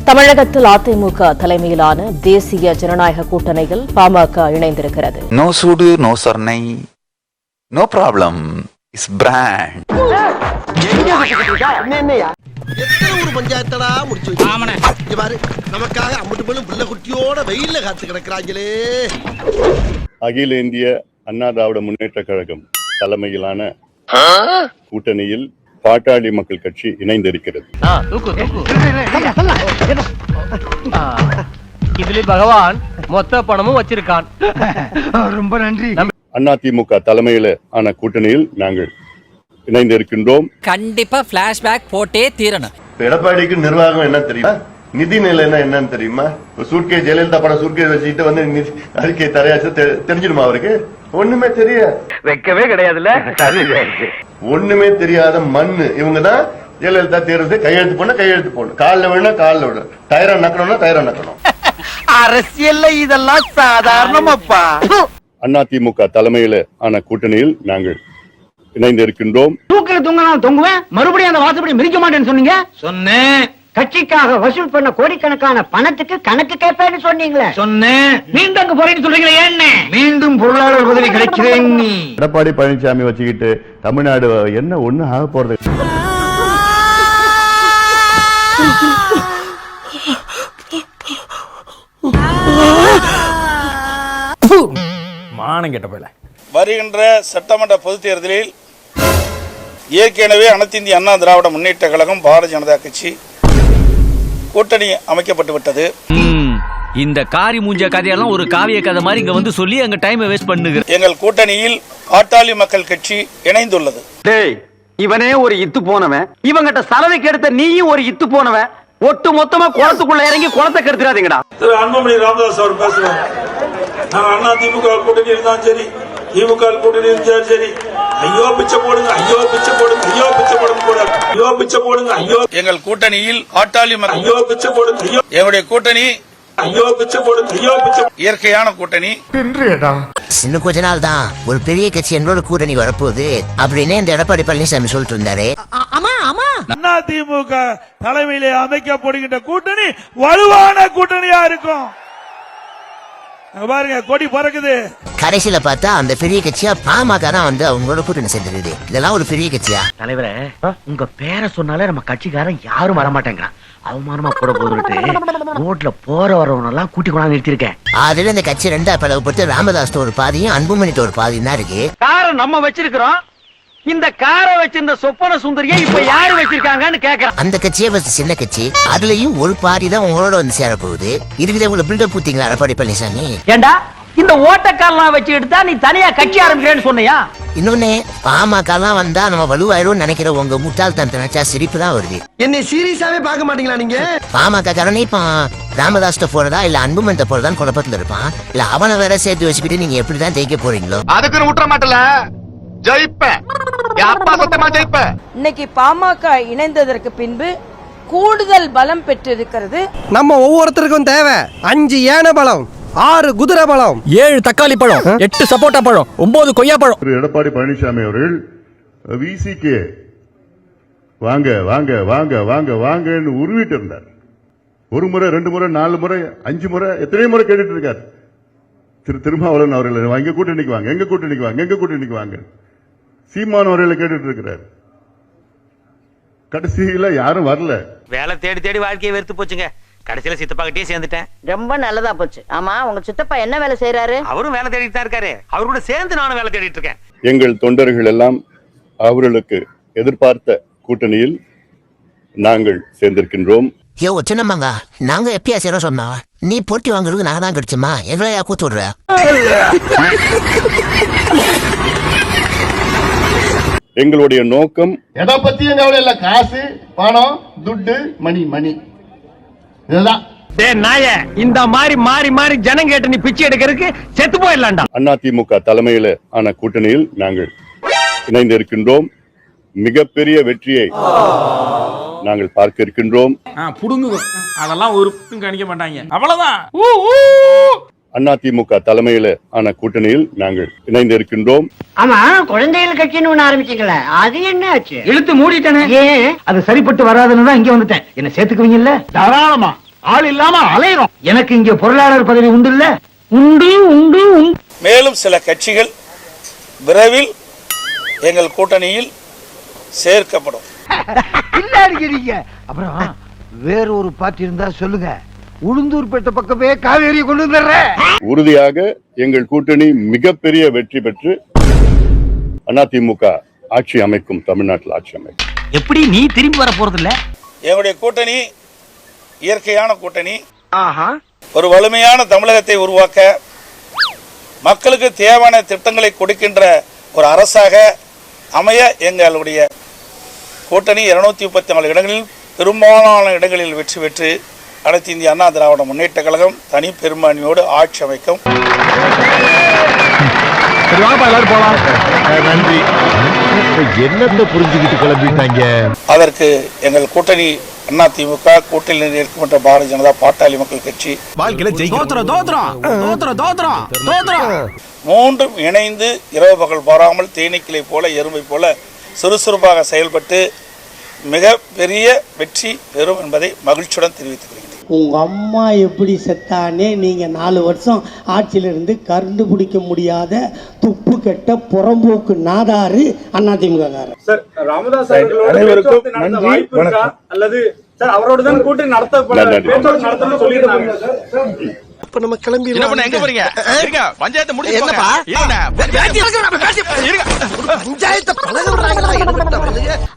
தமிழகத்தில் அதிமுக தலைமையிலான தேசிய ஜனநாயக கூட்டணியில் பாமக இணைந்திருக்கிறது. நோ சூடு நோ சர்ணை நோ ப்ராப்ளம் இஸ் பிராண்ட். பஞ்சாயத்தடா முடிச்சு நமக்காக அம்மட்டு பெண்ணும் பிள்ளை குட்டியோட வெயில்ல காத்து கிடக்கிறாங்களே. அகில இந்திய அண்ணா திராவிட முன்னேற்ற கழகம் தலைமையிலான கூட்டணியில் பாட்டாளி மக்கள் கட்சி இணைந்திருக்கிறது. இதுல பகவான் மொத்த பணமும் வச்சிருக்கான். ரொம்ப நன்றி. அதிமுக தலைமையில ஆன கூட்டணியில் நாங்கள் இணைந்திருக்கின்றோம். கண்டிப்பா பிளாஷ்பேக் போட்டே தீரணும். எடப்பாடிக்கு நிர்வாகம் என்ன தெரியுமா, நிதி நிலை என்னன்னு தெரியுமா? சூட்கே ஜெயலலிதா படம் சூட்கே வச்சுக்கிட்டு வந்து அறிக்கை தரையாச்சு தெரிஞ்சிடுமா அவருக்கு? ஒண்ணுமே தெரியாது, வைக்கவே கிடையாதுல்ல. ஒண்ணுமே தெரியாத மண்ணு இவங்கதான். ஜெயலலிதா தேர்வு கையெழுத்து போடணும், காலில் வேணா காலில் விடணும், டயரை நக்கணும்னா டயரை நக்கணும். அரசியல்ல இதெல்லாம் சாதாரணமாப்பா. அதிமுக தலைமையில ஆன கூட்டணியில் நாங்கள் இணைந்திருக்கின்றோம். தூக்கில தொங்கினாலும் தொங்குவேன், மறுபடியும் அந்த வாசப்படி மிதிக்க மாட்டேன்னு சொன்னீங்க. சொன்னேன். கட்சிக்காக வசூல் பண்ண கோடிக்கணக்கான பணத்துக்கு கணக்கு கேட்பேன்னு சொன்னீங்களே. சொன்னேன். மீண்டும் அங்க போறேன்னு சொல்றீங்களே, என்ன மீண்டும் பொருளாளர் பதவி கிடைக்கிறேன். எடப்பாடி பழனிசாமி வச்சுக்கிட்டு தமிழ்நாடு என்ன ஒண்ணு ஆக போறது? மானம் கெட்ட போல. வருகின்ற சட்டமன்ற பொதுத் தேர்தலில் ஏற்கனவே அனைத்து இந்திய அண்ணா திராவிட முன்னேற்ற கழகம் பாரதிய ஜனதா கட்சி கூட்டணி அமைக்கப்பட்டு விட்டது. இந்த காரி மூஞ்ச கதையெல்லாம் ஒரு காவிய கதை மாதிரி இங்க வந்து சொல்லி அங்க டைம் வேஸ்ட் பண்ணுங்க. எங்கள் கூட்டணியில் பாட்டாளி மக்கள் கட்சி இணைந்துள்ளது. இவனே ஒரு இத்து போனவன், இவங்கிட்ட சலவைக்கு எடுத்த நீயும் ஒரு இத்து போனவன். ஒட்டு மொத்தமா குளத்துக்குள்ள இறங்கி குளத்தை கெடுத்துறாதீங்கடா. அன்புமணி ராமதாஸ் அவர் பேசுறாங்க. அண்ணா திமுக கூட்டணி இருந்தாலும் சரி, திமுக கூட்டணி இருந்தாலும் சரி, ஐயோ பிச்சை போடுங்க, ஐயோ பிச்சை போடுங்க, ஐயோ பிச்சை போடுங்க கூட, ஐயோ பிச்சை போடுங்க, ஐயோ. எங்கள் கூட்டணியில் பாட்டாளி மக்கள் ஐயோ பிச்சை போடுங்க, ஐயோ. எங்களுடைய கூட்டணி ஐயோ பிச்சை போடுங்க, ஐயோ பிச்சை. இயற்கையான கூட்டணி. இன்னும் கொஞ்ச நாள் தான் ஒரு பெரிய கட்சி எங்களோட கூட்டணி வரப்போகுது அப்படின்னு இந்த எடப்பாடி பழனிசாமி சொல்லிட்டு இருந்தாரு. அண்ணா திமுக தலைமையிலே அமைக்கப்படுகின்ற கூட்டணி வலுவான கூட்டணியா இருக்கும். பாருங்க, கொடி பறக்குது. கடைசியில பார்த்தா அந்த பெரிய கட்சியா பாமக தான் வந்து அவங்களோட கூட்டணி சேர்ந்துருது. இதெல்லாம் ஒரு பெரிய கட்சியா? தலைவரே, உங்க பேரை சொன்னாலே நம்ம கட்சிக்காரன் யாரும் வரமாட்டேங்கிறான். அவமானமா போட போதுட்டு ரோட்ல போற வரவன எல்லாம் கூட்டி கொண்டாந்து நிறுத்திருக்கேன். அதுல இந்த கட்சி ரெண்டா பிளவுபட்டு ராமதாஸ் ஒரு பாதியும் அன்புமணிட்ட ஒரு பாதியும் தான் இருக்கு. காரை நம்ம வச்சிருக்கிறோம். இந்த காரை வச்சிருந்த சொப்பன சுந்தரியை இப்ப யாரு வச்சிருக்காங்கன்னு கேக்குறான். அந்த கட்சியே பஸ் சின்ன கட்சி, அதுலயும் ஒரு பாதி தான் உங்களோட வந்து சேர போகுது. இதுக்கு உங்களை பில்டப் பூத்தீங்களா எடப்பாடி பழனிசாமி? ஏண்டா இந்த ஓட்டக்காரெல்லாம் வச்சு எடுத்தா நீ தனியா கட்சி ஆரம்பிக்கிறேன்னு சொன்னியா? இன்னொன்னு, பாமக எல்லாம் வந்தா நம்ம வலுவாயிரும் நினைக்கிற உங்க முட்டாள்தனத்தை நினைச்சா சிரிப்பு தான் வருது. என்னை சீரியஸாவே பார்க்க மாட்டீங்களா நீங்க? பாமக காரனே இப்ப ராமதாஸ் போறதா இல்ல அன்புமணி போறதான் குழப்பத்துல இருப்பான். இல்ல அவனை வேற சேர்த்து வச்சுக்கிட்டு நீங்க எப்படிதான் ஜெயிக்க போறீங்களோ? அதுக்குன்னு விட்டுற மாட்டல, ஜெயிப்பேன். இன்னைக்கு பாமக இணைந்ததற்கு பின்பு கூடுதல் பலம் பெற்றிருக்கிறது. நம்ம ஒவ்வொருத்தருக்கும் தேவை 5 ஏன பலம், 6 குதிரை பலம், 7 தக்காளி பழம், 8 சப்போட்டா பழம், 9 கொய்யா பழம். எடப்பாடி பழனிசாமி அவர்கள் விசிகே வாங்க வாங்க வாங்க வாங்க வாங்கன்னு உருவிட்டு இருந்தார். ஒரு முறை, 2 முறை, 4 முறை, 5 முறை, எத்தனை முறை கேட்டுட்டு இருக்காரு. திருமாவளவன் அவர்கள் எங்க கூட்டணிக்கு வாங்க, எங்க கூட்டணிக்கு வாங்க, எங்க கூட்டணிக்கு வாங்க. சீமான் அவர்களை கேட்டுட்டு இருக்கிறார். கடைசியில யாரும் வரல. வேலை தேடி தேடி வாழ்க்கையை வெறுத்து போச்சுங்க. கடைசியில சித்தப்பா கிட்டே சேர்ந்துட்டேன். ரொம்ப நல்லதா போச்சு. ஆமா, உங்க சித்தப்பா என்ன வேலை செய்யறாரு? அவரும் வேலை தேடிட்டு தான் இருக்காரு. அவரு கூட சேர்ந்து நானும் வேலை தேடிட்டு இருக்கேன். எங்கள் தொண்டர்கள் எல்லாம் அவர்களுக்கு எதிர்பார்த்த கூட்டணியில் நாங்கள் சேர்ந்திருக்கின்றோம். யோ சின்னம்மாங்க, நாங்க எப்பயா சேர சொன்னா நீ போட்டி வாங்குறதுக்கு நாங்க தான் கிடைச்சுமா? எங்களையா கூத்து விடுற? எங்களுடைய நோக்கம் எதை பத்தியும் கவலை இல்ல. காசு, பணம், துட்டு, மணி மணி இதுதான். இந்த மாதிரி மாறி மாறி ஜனம் கேட்டு நீ பிச்சை எடுக்கிறதுக்கு செத்து போயிடலாம்டா. அதிமுக தலைமையில ஆன கூட்டணியில் நாங்கள் இணைந்திருக்கின்றோம். மிகப்பெரிய வெற்றியை நாங்கள் பார்க்க இருக்கின்றோம். புடுங்குது, அதெல்லாம் ஒரு கணிக்க மாட்டாங்க. அவ்வளவுதான். அதிமுக தலைமையில ஆன கூட்டணியில் நாங்கள் இணைந்திருக்கின்றோம். ஆமா, குழந்தைகள் கட்சின்னு ஒண்ணு ஆரம்பிச்சீங்களா? அது என்ன ஆச்சு? இழுத்து மூடிட்டேனே. அது சரிப்பட்டு வராதுன்னு தான் இங்க வந்துட்டேன். என்ன சேர்த்துக்குவீங்கல்ல? தாராளமா. ஆள் இல்லாம அலையிறோம். எனக்கு இங்க பொருளாளர் பதவி உண்டு இல்ல? உண்டு உண்டு உண்டு. மேலும் சில கட்சிகள் விரைவில் எங்கள் கூட்டணியில் சேர்க்கப்படும். இல்ல அடிக்கிறீங்க. அப்புறம் வேற ஒரு பார்ட்டி இருந்தா சொல்லுங்க. உளுந்தூர்பேட்டை பக்கமே காவேரியை கொண்டு வந்துடுறேன். உறுதியாக எங்கள் கூட்டணி மிகப்பெரிய வெற்றி பெற்று அதிமுக ஆட்சி அமைக்கும், தமிழ்நாட்டில் ஆட்சி அமைக்கும். எப்படி நீ திரும்பி வர போறது இல்ல? எங்களுடைய கூட்டணி இயற்கையான கூட்டணி. ஒரு வலிமையான தமிழகத்தை உருவாக்க மக்களுக்கு தேவையான திட்டங்களை கொடுக்கின்ற ஒரு அரசாக அமைய எங்களுடைய கூட்டணி 234 இடங்களில் பெரும்பாலான இடங்களில் வெற்றி பெற்று அனைத்து இந்திய அண்ணா திராவிட முன்னேற்ற கழகம் தனி பெரும்பான்மையோடு ஆட்சி அமைக்கும். நன்றி. என்னத்தை புரிஞ்சுக்கிட்டு கிளம்பிட்டாங்க. அதற்கு எங்கள் கூட்டணி அதிமுக, கூட்டணியில் இருக்கின்ற பாரதிய ஜனதா, பாட்டாளி மக்கள் கட்சி மூன்றும் இணைந்து இரவு பகல் பாராமல் தேனீக்களை போல எறும்பை போல சுறுசுறுப்பாக செயல்பட்டு மிக பெரிய வெற்றி பெறும் என்பதை மகிழ்ச்சியுடன் தெரிவித்துக் கொள்கிறேன். உங்க அம்மா எப்படி செத்தானே நீங்க 4 வருஷம் ஆட்சியில இருந்து கண்டுபிடிக்க முடியாத துப்பு கெட்ட புறம்போக்கு நாதாரு அதிமுக காரர். சார் ராமதாஸ் அனைவருக்கும் நன்றி, வணக்கம். அல்லது சார் அவரோட தான் கூட்டணி நடத்தணும்னு சொல்லியிருந்தாங்க. இப்ப நம்ம கிளம்பி எங்க போறீங்க? பஞ்சாயத்து முடிச்சு என்னப்பா பஞ்சாயத்தை பழக விடுறாங்களா?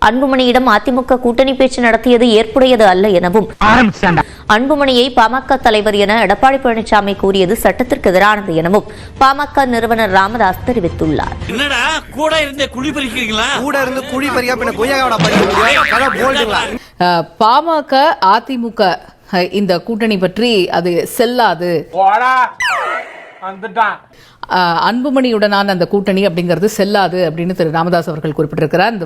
அன்புமணியிடம் அதிமுக கூட்டணி பேச்சு நடத்தியது ஏற்புடையது அல்ல எனவும், அன்புமணியை பாமக தலைவர் என எடப்பாடி பழனிசாமி கூறியது சட்டத்திற்கு எதிரானது எனவும் பாமக நிறுவனர் ராமதாஸ் தெரிவித்துள்ளார். என்னடா கூட இருந்தே குழி பறிக்கிறீங்களா? கூட இருந்து குழி பறியா பின்ன கொய்யாவோட பறிக்கிறீங்களா? பாமக அதிமுக இந்த கூட்டணி பற்றி அது செல்லாது, அன்புமணியுடனான அந்த கூட்டணி அப்படிங்கிறது செல்லாது அப்படின்னு திரு ராமதாஸ் அவர்கள் குறிப்பிட்டிருக்கிறார்.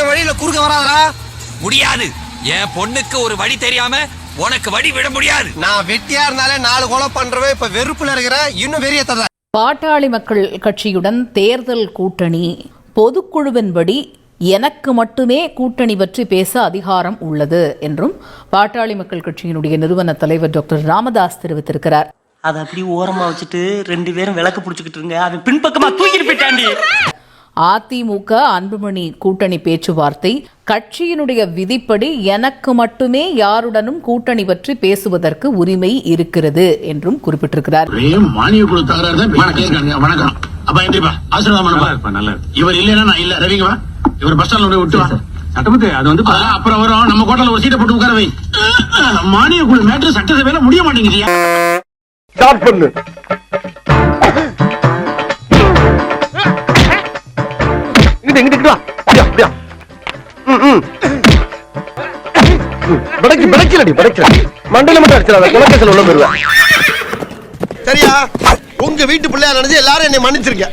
வழியில குறுக்க வராதா? முடியாது. என் பொண்ணுக்கு ஒரு வழி தெரியாம உனக்கு வழி விட முடியாது. நான் வெட்டியா இருந்தாலே 4 கொலை பண்றவே இப்ப வெறுப்புல இருக்கிற இன்னும் வெறிய தர. பாட்டாளி மக்கள் கட்சியுடன் தேர்தல் கூட்டணி பொதுக்குழுவின்படி எனக்கு மட்டுமே கூட்டணி பற்றி பேச அதிகாரம் உள்ளது என்றும் பாட்டாளி மக்கள் கட்சியினுடைய நிறுவன தலைவர் டாக்டர் ராமதாஸ் தெரிவித்திருக்கிறார். அதை அப்படி ஓரமா வச்சுட்டு 2 பேரும் விளக்கு பிடிச்சிக்கிட்டு இருங்க, அவன் பின்பக்கமா தூக்கிட்டு போயிட்டாண்டி. அதிமுக அன்புமணி கூட்டணி பேச்சுவார்த்தை கட்சியினுடைய விதிப்படி எனக்கு மட்டுமே யாருடனும் கூட்டணி பற்றி பேசுவதற்கு உரிமை இருக்கிறது என்றும் குறிப்பிட்டிருக்கிறார். மானிய குழு தகராறு. வணக்கம். அப்ப எந்திரிப்பா, ஆசீர்வாதம் நல்ல. இவர் இல்லைன்னா நான் இல்ல. ரவிங்கவா இவர் பஸ் ஸ்டாண்ட்ல விட்டு வா. சட்டமன்ற அது வந்து அப்புறம் வரும். நம்ம கோட்டல ஒரு சீட்டை போட்டு உட்கார வை. மானிய குழு மேட்டர் சட்டசபையில முடிய மாட்டேங்குது. ஸ்டார்ட் பண்ணு. இங்கிட்டு வா. அப்படியா? மண்டல மட்டும் அடிச்சிடாத, குலக்கேசல் உள்ள போயிருவேன். சரியா? உங்க வீட்டு பிள்ளையா நினைச்சு எல்லாரும் என்னை மன்னிச்சிருக்க.